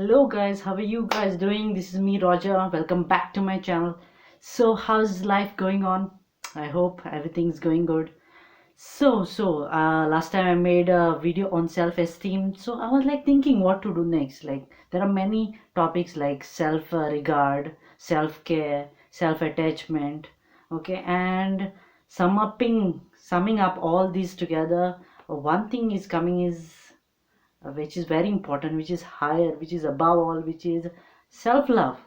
Hello guys, how are you guys doing? This is me Roger. Welcome back to my channel. So how's life going on? I hope everything's going good. Last time I made a video on self-esteem. So I was like thinking what to do next. Like there are many topics like self-regard, self-care, self-attachment. Okay, and summing up all these together, one thing is coming is which is very important, which is higher, which is above all, which is self-love.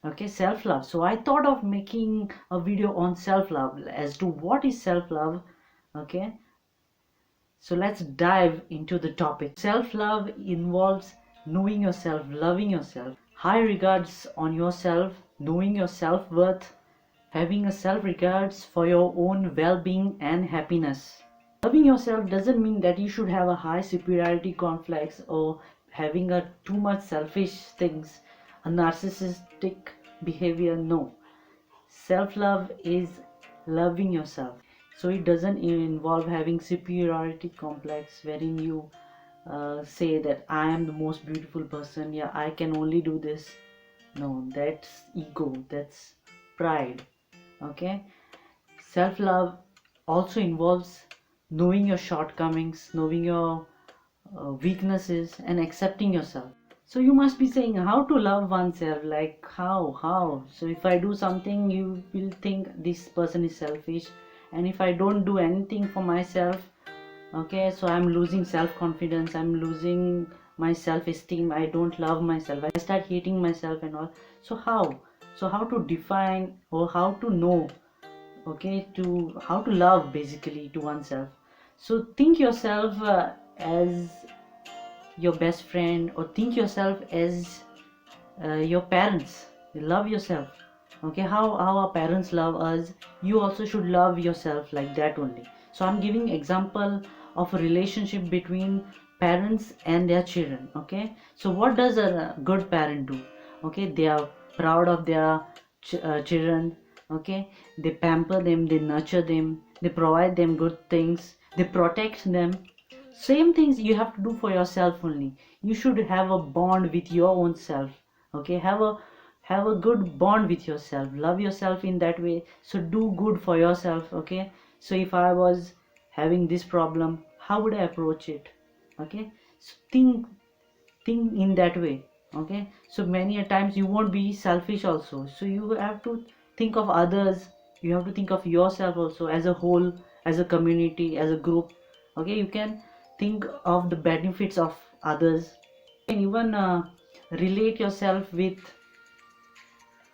Okay, self-love. So I thought of making a video on self-love as to what is self-love. Okay, so let's dive into the topic. Self-love involves knowing yourself, loving yourself, high regards on yourself, knowing your self-worth, having a self-regards for your own well-being and happiness. Loving yourself doesn't mean that you should have a high superiority complex or having a too much selfish things, a narcissistic behavior. No. Self-love is loving yourself. So it doesn't involve having superiority complex wherein you say that I am the most beautiful person. Yeah, I can only do this. No, that's ego. That's pride. Okay. Self-love also involves knowing your shortcomings, knowing your weaknesses, and accepting yourself. So you must be saying how to love oneself, like how. So if I do something, you will think this person is selfish, and if I don't do anything for myself, okay, so I'm losing self-confidence, I'm losing my self-esteem, I don't love myself, I start hating myself and all. So how to define or how to know, okay, to how to love basically to oneself. So think yourself as your best friend, or think yourself as your parents. Love yourself. Okay, how our parents love us, you also should love yourself like that only. So I'm giving example of a relationship between parents and their children. Okay, so what does a good parent do? Okay, they are proud of their children. Okay, they pamper them, they nurture them, they provide them good things, they protect them. Same things you have to do for yourself only. You should have a bond with your own self. Okay, have a good bond with yourself, love yourself in that way. So do good for yourself. Okay, so if I was having this problem, how would I approach it? Okay, so think in that way. Okay, so many a times you won't be selfish also, so you have to think of others, you have to think of yourself also, as a whole, as a community, as a group. Okay, you can think of the benefits of others. You can even relate yourself with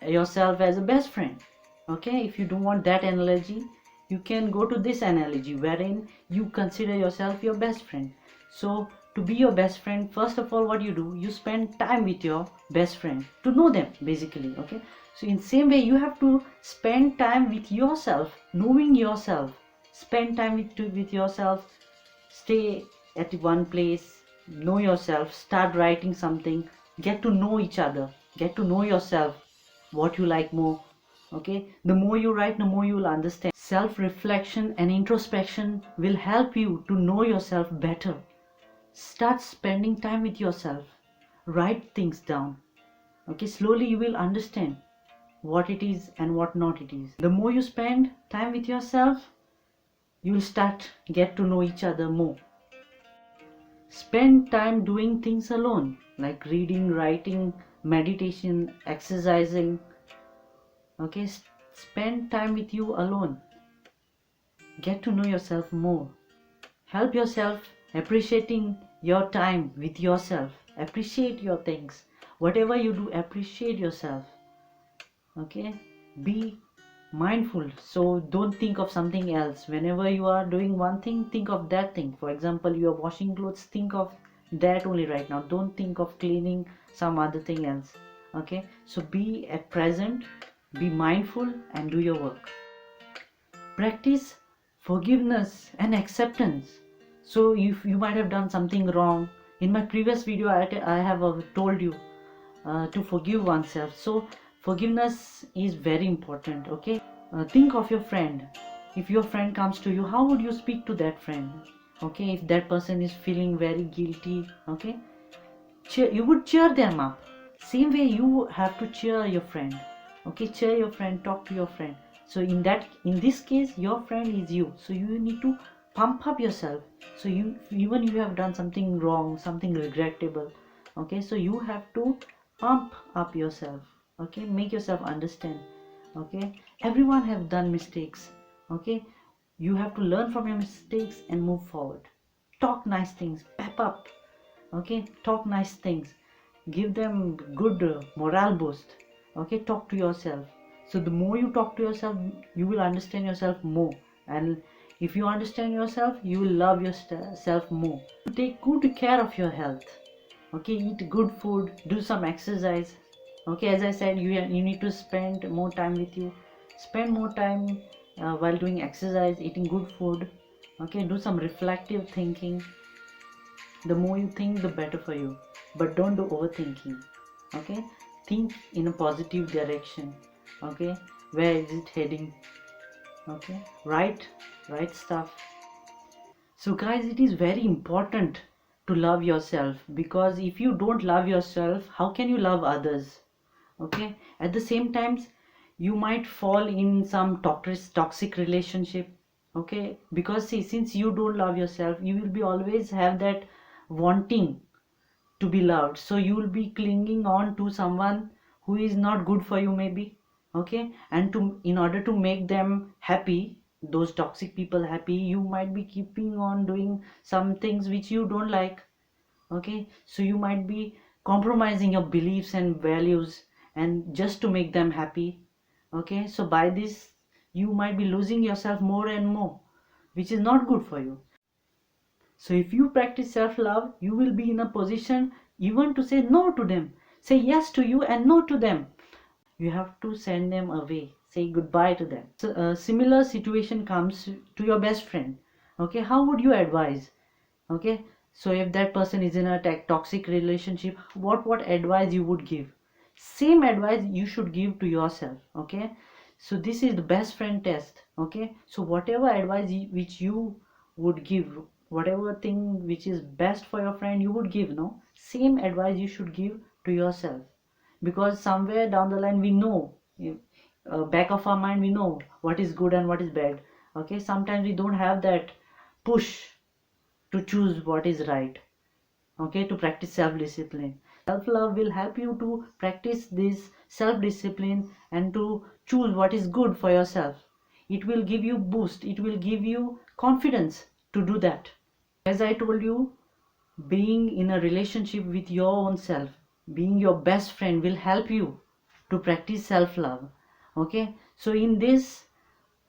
yourself as a best friend. Okay, if you don't want that analogy, you can go to this analogy wherein you consider yourself your best friend. So to be your best friend, first of all, what you do, you spend time with your best friend to know them basically. Okay, so in same way you have to spend time with yourself, knowing yourself. Spend time with yourself, stay at one place, know yourself, start writing something, get to know each other, get to know yourself, what you like more. Okay, the more you write, the more you will understand. Self reflection and introspection will help you to know yourself better. Start spending time with yourself, write things down. Okay, slowly you will understand what it is and what not it is. The more you spend time with yourself, you will start get to know each other more. Spend time doing things alone, like reading, writing, meditation, exercising. Okay, spend time with you alone. Get to know yourself more. Help yourself appreciating your time with yourself. Appreciate your things. Whatever you do, appreciate yourself. Okay, be mindful. So don't think of something else. Whenever you are doing one thing, think of that thing. For example, you are washing clothes, think of that only right now. Don't think of cleaning some other thing else. Okay, so be at present, be mindful, and do your work. Practice forgiveness and acceptance. So if you might have done something wrong, in my previous video I have told you to forgive oneself. So forgiveness is very important. Okay, think of your friend. If your friend comes to you, how would you speak to that friend? Okay, if that person is feeling very guilty, okay, you would cheer them up. Same way you have to cheer your friend. Okay, cheer your friend, talk to your friend. So in this case, your friend is you. So you need to pump up yourself. So you, even you have done something wrong, something regrettable. Okay, so you have to pump up yourself. Okay, make yourself understand. Okay, everyone have done mistakes. Okay, you have to learn from your mistakes and move forward. Talk nice things, pep up. Okay, talk nice things, give them good morale boost. Okay, talk to yourself. So the more you talk to yourself, you will understand yourself more, and if you understand yourself, you will love yourself more. Take good care of your health. Okay, eat good food, do some exercise. Okay, as I said, you need to spend more time with you. Spend more time while doing exercise, eating good food. Okay, do some reflective thinking. The more you think, the better for you, but don't do overthinking. Okay, think in a positive direction. Okay, where is it heading? Okay, right stuff. So guys, it is very important to love yourself, because if you don't love yourself, how can you love others? Okay, at the same times, you might fall in some toxic relationship. Okay, because see, since you don't love yourself, you will be always have that wanting to be loved, so you will be clinging on to someone who is not good for you maybe. Okay, and to, in order to make them happy, those toxic people happy, you might be keeping on doing some things which you don't like. Okay, so you might be compromising your beliefs and values, and just to make them happy. Okay, so by this you might be losing yourself more and more, which is not good for you. So if you practice self-love, you will be in a position even to say no to them. Say yes to you and no to them. You have to send them away. Say goodbye to them. So a similar situation comes to your best friend. Okay, how would you advise? Okay, so if that person is in a toxic relationship, what advice you would give? Same advice you should give to yourself. Okay, so this is the best friend test. Okay, so whatever advice which you would give, whatever thing which is best for your friend, you would give. No, same advice you should give to yourself, because somewhere down the line we know, back of our mind we know what is good and what is bad. Okay, sometimes we don't have that push to choose what is right. Okay, to practice self-discipline. Self-love will help you to practice this self-discipline and to choose what is good for yourself. It will give you boost, it will give you confidence to do that. As I told you, being in a relationship with your own self, being your best friend, will help you to practice self-love. Okay, so in this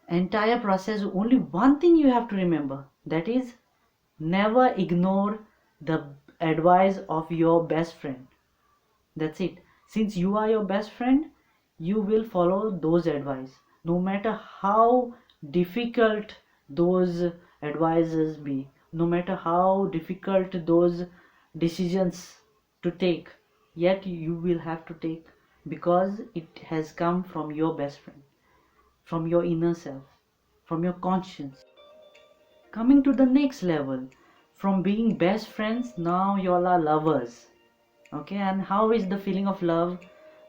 entire process, only one thing you have to remember, that is, never ignore the advice of your best friend. That's it. Since you are your best friend, you will follow those advice, no matter how difficult those advices be, no matter how difficult those decisions to take, yet you will have to take, because it has come from your best friend, from your inner self, from your conscience. Coming to the next level, from being best friends, now you all are lovers. Okay, and how is the feeling of love?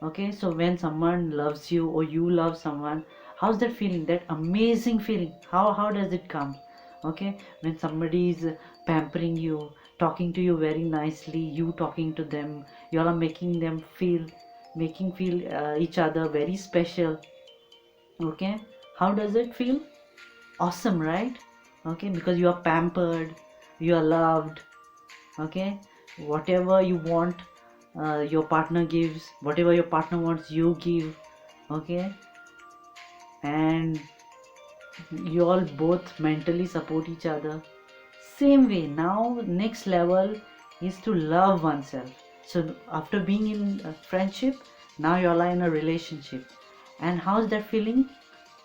Okay, so when someone loves you or you love someone, how's that feeling? That amazing feeling. How does it come? Okay, when somebody is pampering you, talking to you very nicely, you talking to them, you all are making feel each other very special. Okay, how does it feel? Awesome, right? Okay, because you are pampered, you are loved. Okay, whatever you want, your partner gives. Whatever your partner wants, you give. Okay, and you all both mentally support each other. Same way, now next level is to love oneself. So after being in a friendship, now you all are in a relationship. And how's that feeling?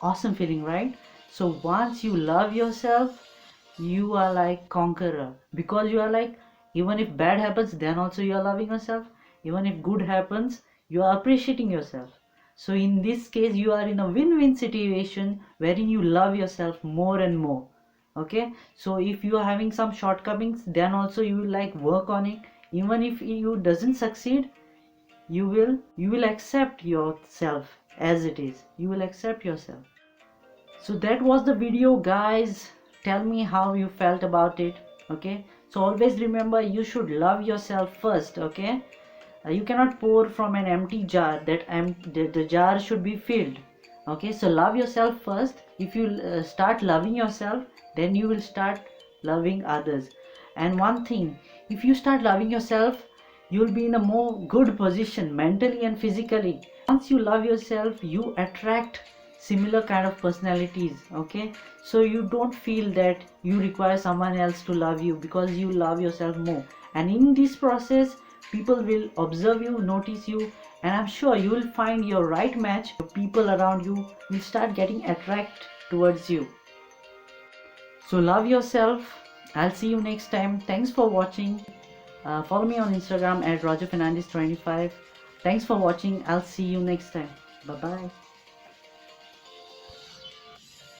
Awesome feeling, right? So once you love yourself, you are like conqueror, because you are like, even if bad happens, then also you are loving yourself. Even if good happens, you are appreciating yourself. So in this case, you are in a win-win situation wherein you love yourself more and more. Okay, so if you are having some shortcomings, then also you will like work on it. Even if you doesn't succeed, you will accept yourself as it is. You will accept yourself. So that was the video, guys. Tell me how you felt about it. Okay, so always remember, you should love yourself first. Okay, you cannot pour from an empty jar. The jar should be filled. Okay, so love yourself first. If you start loving yourself, then you will start loving others. And one thing, if you start loving yourself, you will be in a more good position mentally and physically. Once you love yourself, you attract similar kind of personalities. Okay, so you don't feel that you require someone else to love you, because you love yourself more. And in this process, people will observe you, notice you, and I'm sure you will find your right match. People around you will start getting attracted towards you. So love yourself. I'll see you next time. Thanks for watching. Follow me on Instagram at Roger Fernandes 25. Thanks for watching. I'll see you next time. Bye bye.